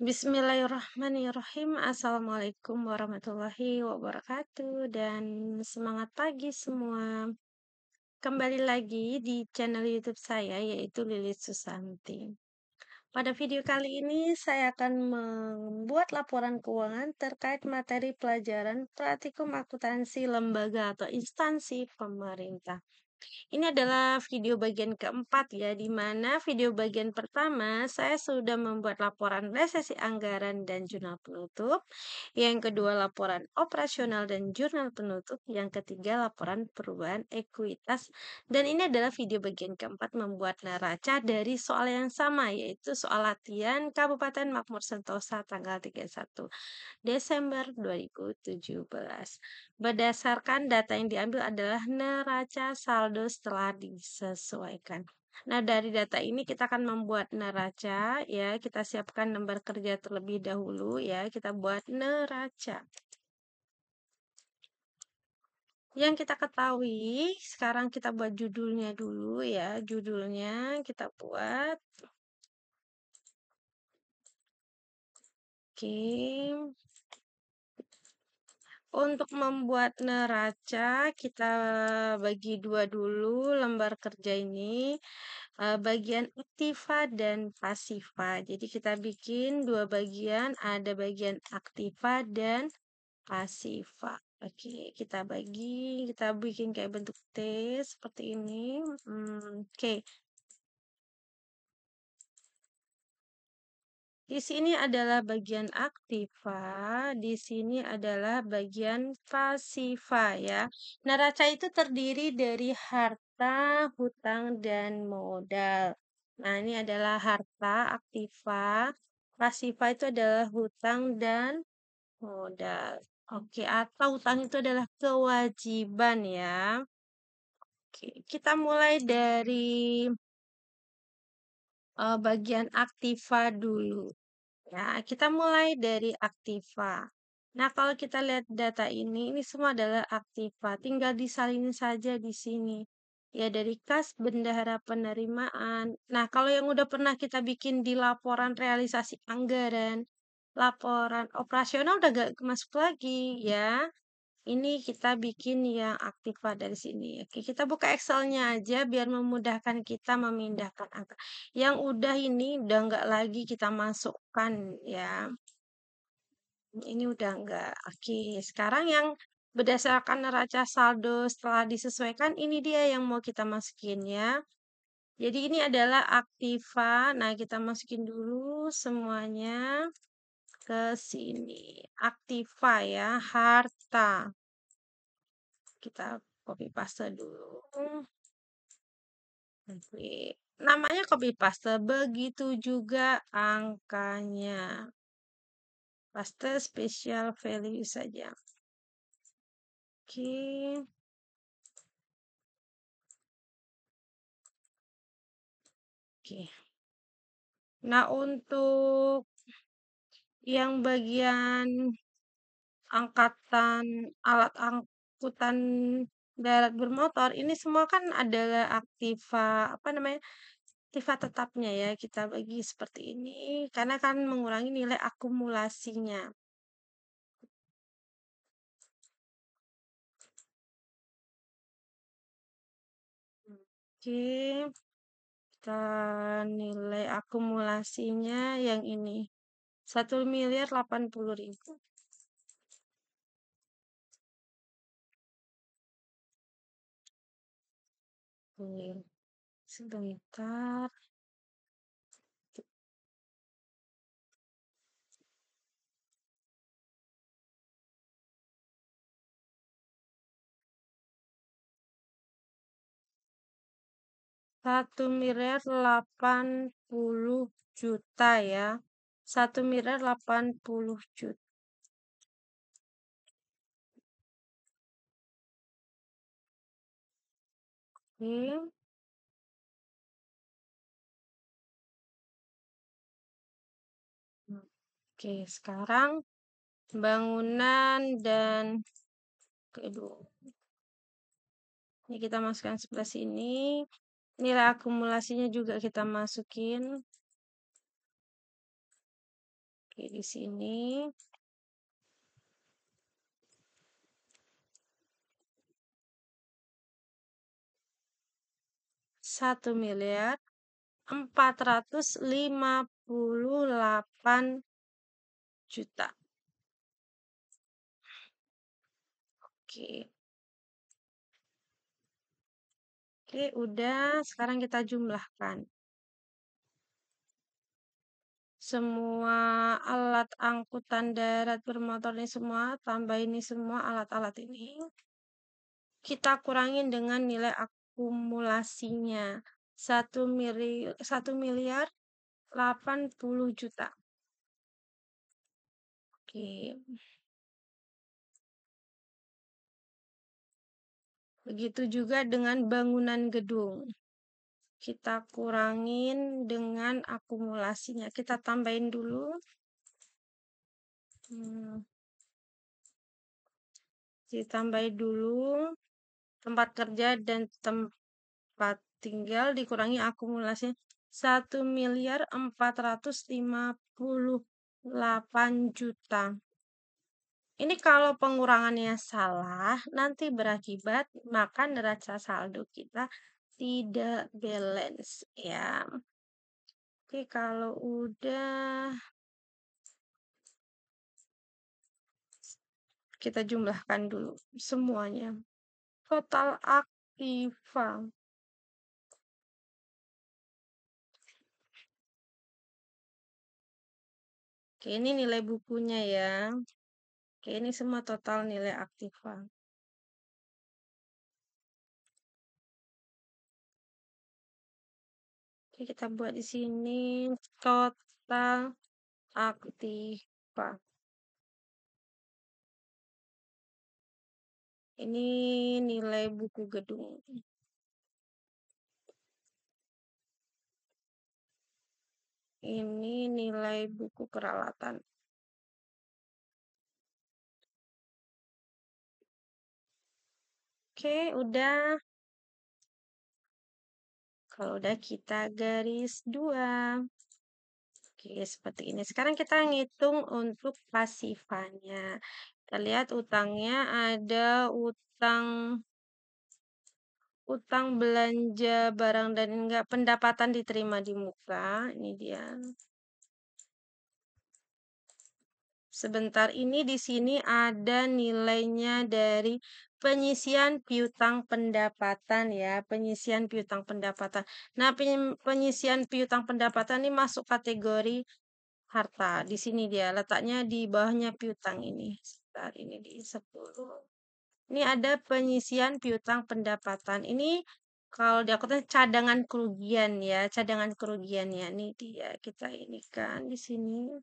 Bismillahirrahmanirrahim. Assalamualaikum warahmatullahi wabarakatuh dan semangat pagi semua. Kembali lagi di channel YouTube saya yaitu Lilis Susanti. Pada video kali ini saya akan membuat laporan keuangan terkait materi pelajaran praktikum akuntansi lembaga atau instansi pemerintah. Ini adalah video bagian keempat ya, di mana video bagian pertama saya sudah membuat laporan resesi anggaran dan jurnal penutup, yang kedua laporan operasional dan jurnal penutup, yang ketiga laporan perubahan ekuitas, dan ini adalah video bagian keempat membuat neraca dari soal yang sama, yaitu soal latihan Kabupaten Makmur Sentosa tanggal 31 Desember 2017. Berdasarkan data yang diambil adalah neraca saldo setelah disesuaikan. Nah, dari data ini kita akan membuat neraca ya. Kita siapkan lembar kerja terlebih dahulu ya. Kita buat neraca. Yang kita ketahui, sekarang kita buat judulnya dulu ya. Judulnya kita buat. Oke. Untuk membuat neraca, kita bagi dua dulu lembar kerja ini, bagian aktiva dan pasiva. Jadi kita bikin dua bagian, ada bagian aktiva dan pasiva. Oke, kita bikin kayak bentuk T seperti ini. Oke. Di sini adalah bagian aktiva, di sini adalah bagian pasiva ya. Neraca itu terdiri dari harta, hutang, dan modal. Nah, ini adalah harta aktiva. Pasiva itu adalah hutang dan modal. Oke, atau hutang itu adalah kewajiban ya. Oke, kita mulai dari bagian aktiva dulu. Ya, kita mulai dari aktiva. Nah, kalau kita lihat data ini semua adalah aktiva. Tinggal disalin saja di sini. Ya, dari kas bendahara penerimaan. Nah, kalau yang udah pernah kita bikin di laporan realisasi anggaran, laporan operasional udah gak masuk lagi ya. Ini kita bikin yang aktiva dari sini. Oke, kita buka Excel-nya aja biar memudahkan kita memindahkan angka. Yang udah ini udah nggak lagi kita masukkan ya. Ini udah nggak. Oke, sekarang yang berdasarkan neraca saldo setelah disesuaikan, ini dia yang mau kita masukin ya. Jadi ini adalah aktiva. Nah, kita masukin dulu semuanya ke sini. Aktiva ya, harta. Kita copy paste dulu. Oke. Namanya copy paste, begitu juga angkanya. Paste special value saja. Oke. Oke. Nah, untuk yang bagian angkatan alat angkutan darat bermotor ini semua kan adalah aktiva apa namanya? Aktiva tetapnya ya. Kita bagi seperti ini karena kan mengurangi nilai akumulasinya. Oke. Kita nilai akumulasinya yang ini. 1.080.000. Oke. Sebentar. Rp1.080.000.000 ya. 1.080.000.000. Oke. Oke, sekarang bangunan dan kedua. Ini kita masukkan sebelah sini. Nilai akumulasinya juga kita masukin. Oke, di sini 1.458.000.000. Oke. Oke, udah. Sekarang kita jumlahkan. Semua alat angkutan darat bermotor ini semua, tambah ini semua alat-alat ini. Kita kurangin dengan nilai akumulasinya. 1.080.000.000. Oke. Begitu juga dengan bangunan gedung. Kita kurangin dengan akumulasinya. Kita tambahin dulu. Ditambahin dulu tempat kerja dan tempat tinggal dikurangi akumulasi 1.458.000.000. Ini kalau pengurangannya salah, nanti berakibat maka neraca saldo kita tidak balance ya. Oke, kalau udah kita jumlahkan dulu semuanya. Total aktiva. Oke, ini nilai bukunya ya. Oke, ini semua total nilai aktiva. Oke, kita buat di sini total aktiva. Ini nilai buku gedung. Ini nilai buku peralatan. Oke, udah. Kalau udah kita garis 2. Oke, seperti ini. Sekarang kita ngitung untuk pasifannya. Kita lihat utangnya ada utang belanja barang dan enggak pendapatan diterima di muka. Ini dia. Sebentar, ini di sini ada nilainya dari penyisian piutang pendapatan ya, penyisian piutang pendapatan. Nah, penyisian piutang pendapatan ini masuk kategori harta. Di sini dia letaknya di bawahnya piutang ini. Sebentar, ini di 10. Ini ada penyisian piutang pendapatan. Ini kalau di akuntan cadangan kerugian ya, cadangan kerugiannya. Ini dia kita ini kan di sini.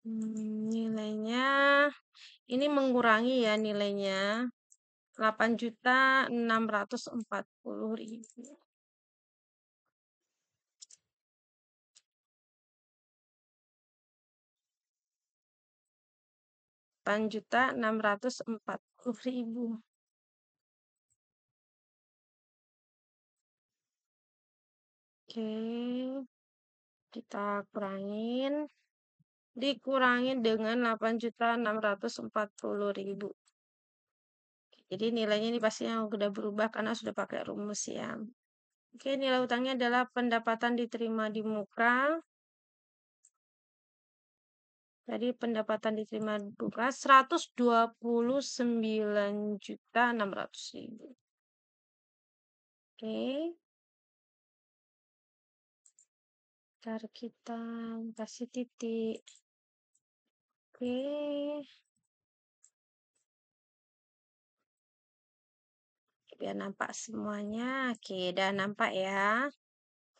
Nilainya ini mengurangi ya nilainya 8.640.000. 8.640.000. Oke, kita dikurangin dengan 8.640.000. Jadi nilainya ini pastinya udah berubah karena sudah pakai rumus ya. Oke, nilai utangnya adalah pendapatan diterima di muka. Jadi pendapatan diterima di muka 129.600.000. Oke. Ntar kita kasih titik. Oke. Biar nampak semuanya. Oke, udah nampak ya.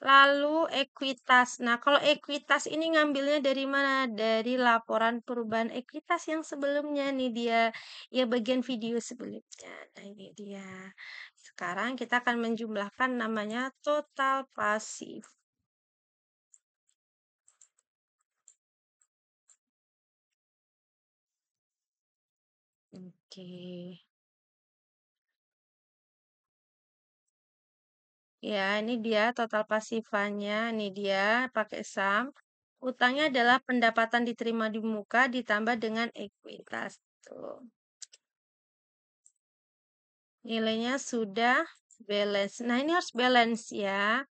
Lalu ekuitas. Nah, kalau ekuitas ini ngambilnya dari mana? Dari laporan perubahan ekuitas yang sebelumnya nih dia. Ya bagian video sebelumnya. Nah, ini dia. Sekarang kita akan menjumlahkan namanya total pasif. Oke. Ya, ini dia total pasifanya, ini dia pakai sum. Utangnya adalah pendapatan diterima di muka ditambah dengan ekuitas. Tuh. Nilainya sudah balance. Nah, ini harus balance ya.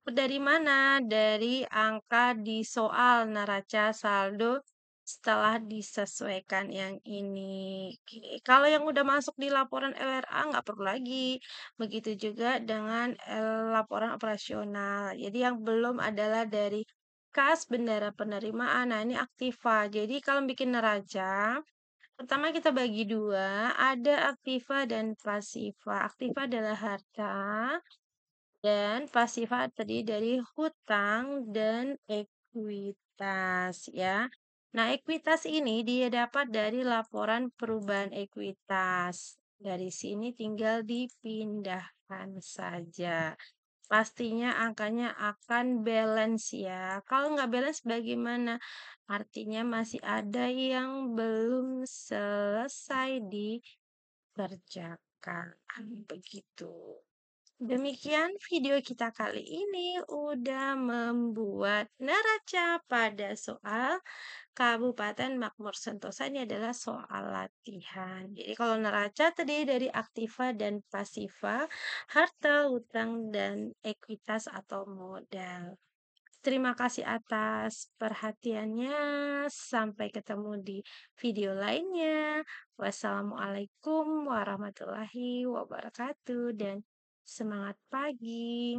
Dari mana? Dari angka di soal neraca saldo setelah disesuaikan yang ini. Oke. Kalau yang udah masuk di laporan LRA nggak perlu lagi. Begitu juga dengan laporan operasional. Jadi yang belum adalah dari kas bendara penerimaan. Nah, ini aktiva. Jadi kalau bikin neraca, pertama kita bagi dua, ada aktiva dan pasiva. Aktiva adalah harta dan pasiva terdiri dari hutang dan ekuitas ya. Nah, ekuitas ini dia dapat dari laporan perubahan ekuitas. Dari sini tinggal dipindahkan saja. Pastinya angkanya akan balance ya. Kalau nggak balance bagaimana? Artinya masih ada yang belum selesai dikerjakan. Begitu. Demikian video kita kali ini udah membuat neraca pada soal Kabupaten Makmur Sentosa. Ini adalah soal latihan. Jadi kalau neraca terdiri dari aktiva dan pasiva, harta, hutang, dan ekuitas atau modal. Terima kasih atas perhatiannya. Sampai ketemu di video lainnya. Wassalamualaikum warahmatullahi wabarakatuh dan semangat pagi.